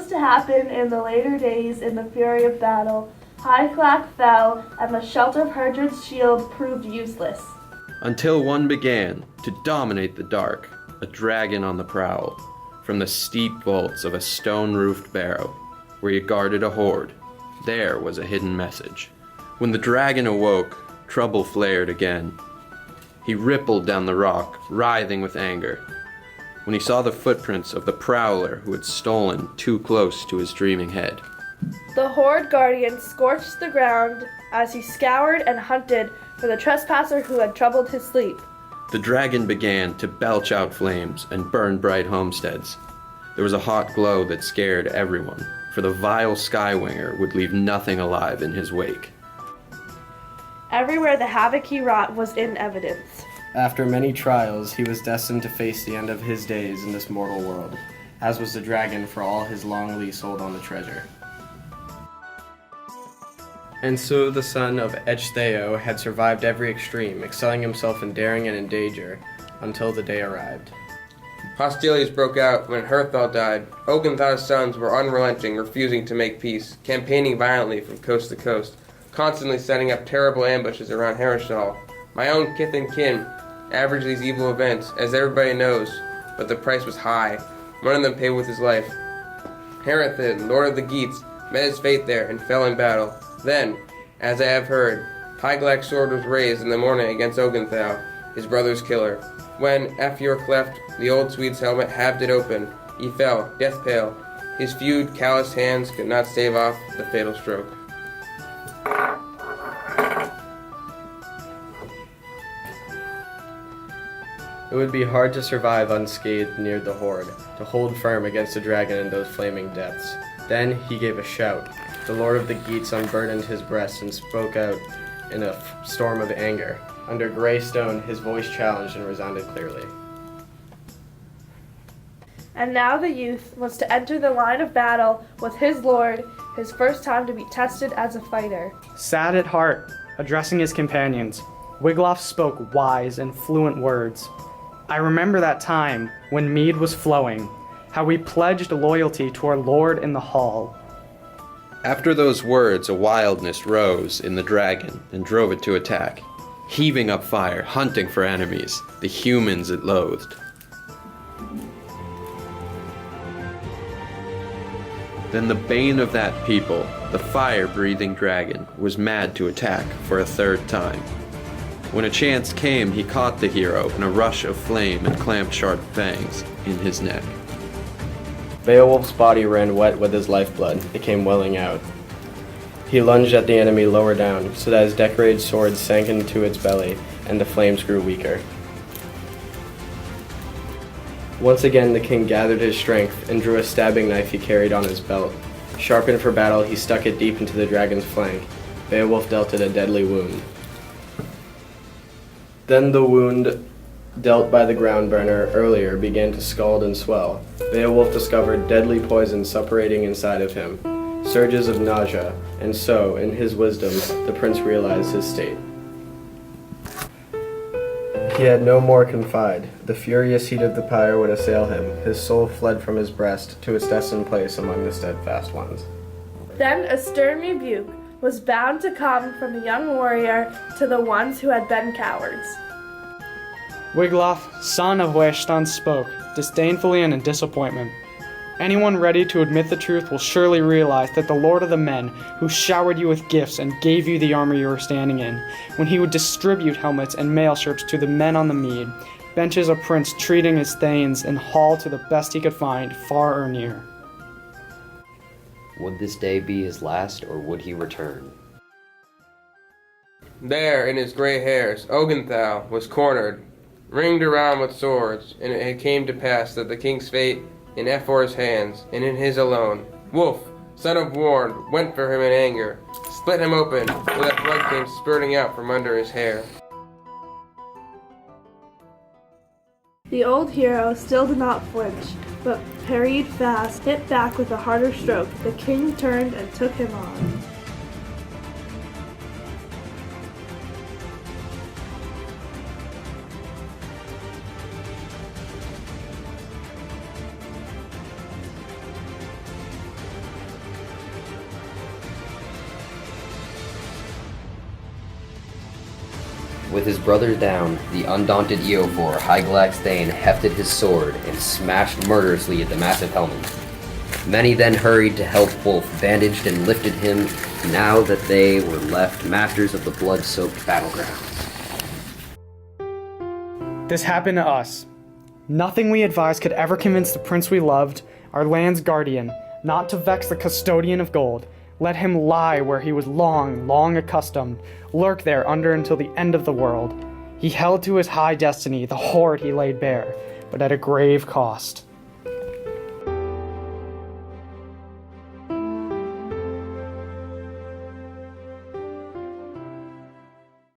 to happen in the later days in the fury of battle, High fell, and the shelter of Herdred's shield proved useless. Until one began to dominate the dark, a dragon on the prowl, from the steep vaults of a stone-roofed barrow, where he guarded a hoard. There was a hidden message. When the dragon awoke, trouble flared again. He rippled down the rock, writhing with anger, when he saw the footprints of the prowler who had stolen too close to his dreaming head. The Horde Guardian scorched the ground as he scoured and hunted for the trespasser who had troubled his sleep. The dragon began to belch out flames and burn bright homesteads. There was a hot glow that scared everyone, for the vile Skywinger would leave nothing alive in his wake. Everywhere the havoc he wrought was in evidence. After many trials, he was destined to face the end of his days in this mortal world, as was the dragon for all his long lease hold on the treasure. And so the son of Ecgtheow had survived every extreme, excelling himself in daring and in danger, until the day arrived. Hostilities broke out when Herthal died. Ogenthal's sons were unrelenting, refusing to make peace, campaigning violently from coast to coast, constantly setting up terrible ambushes around Hereshal. My own kith and kin averaged these evil events, as everybody knows, but the price was high. One of them paid with his life. Herethid, lord of the Geats, met his fate there and fell in battle. Then, as I have heard, Hyglak's sword was raised in the morning against Ogenthal, his brother's killer. When Afior cleft the old Swede's helmet, halved it open, he fell, death pale. His fewed, calloused hands could not stave off the fatal stroke. It would be hard to survive unscathed near the Horde, to hold firm against the dragon in those flaming depths. Then he gave a shout. The Lord of the Geats unburdened his breast and spoke out in a storm of anger. Under gray stone, his voice challenged and resounded clearly. And now the youth was to enter the line of battle with his lord, his first time to be tested as a fighter. Sad at heart, addressing his companions, Wiglaf spoke wise and fluent words. I remember that time when mead was flowing, how we pledged loyalty to our lord in the hall. After those words, a wildness rose in the dragon and drove it to attack, heaving up fire, hunting for enemies, the humans it loathed. Then the bane of that people, the fire-breathing dragon, was mad to attack for a third time. When a chance came, he caught the hero in a rush of flame and clamped sharp fangs in his neck. Beowulf's body ran wet with his lifeblood. It came welling out. He lunged at the enemy lower down, so that his decorated sword sank into its belly, and the flames grew weaker. Once again the king gathered his strength and drew a stabbing knife he carried on his belt. Sharpened for battle, he stuck it deep into the dragon's flank. Beowulf dealt it a deadly wound. Then the wound dealt by the ground burner earlier began to scald and swell. Beowulf discovered deadly poison suppurating inside of him, surges of nausea, and so, in his wisdom, the prince realized his state. He had no more confide. The furious heat of the pyre would assail him. His soul fled from his breast to its destined place among the steadfast ones. Then a stern rebuke was bound to come from the young warrior to the ones who had been cowards. Wiglaf, son of Weohstan, spoke, disdainfully and in disappointment. Anyone ready to admit the truth will surely realize that the Lord of the Men, who showered you with gifts and gave you the armor you were standing in, when he would distribute helmets and mail shirts to the men on the mead, benches a prince treating his thanes in hall to the best he could find, far or near. Would this day be his last, or would he return? There, in his gray hairs, Ogenthal was cornered, ringed around with swords, and it came to pass that the king's fate in Ephor's hands, and in his alone. Wolf, son of Warn, went for him in anger, split him open, so that blood came spurting out from under his hair. The old hero still did not flinch, but parried fast, hit back with a harder stroke. The king turned and took him on. With his brothers down, the undaunted Eofor, Hygelac Thane, hefted his sword and smashed murderously at the massive helmet. Many then hurried to help Wolf, bandaged and lifted him, now that they were left masters of the blood-soaked battlegrounds. This happened to us. Nothing we advised could ever convince the prince we loved, our land's guardian, not to vex the custodian of gold. Let him lie where he was long accustomed, lurk there under until the end of the world. He held to his high destiny, the hoard he laid bare, but at a grave cost.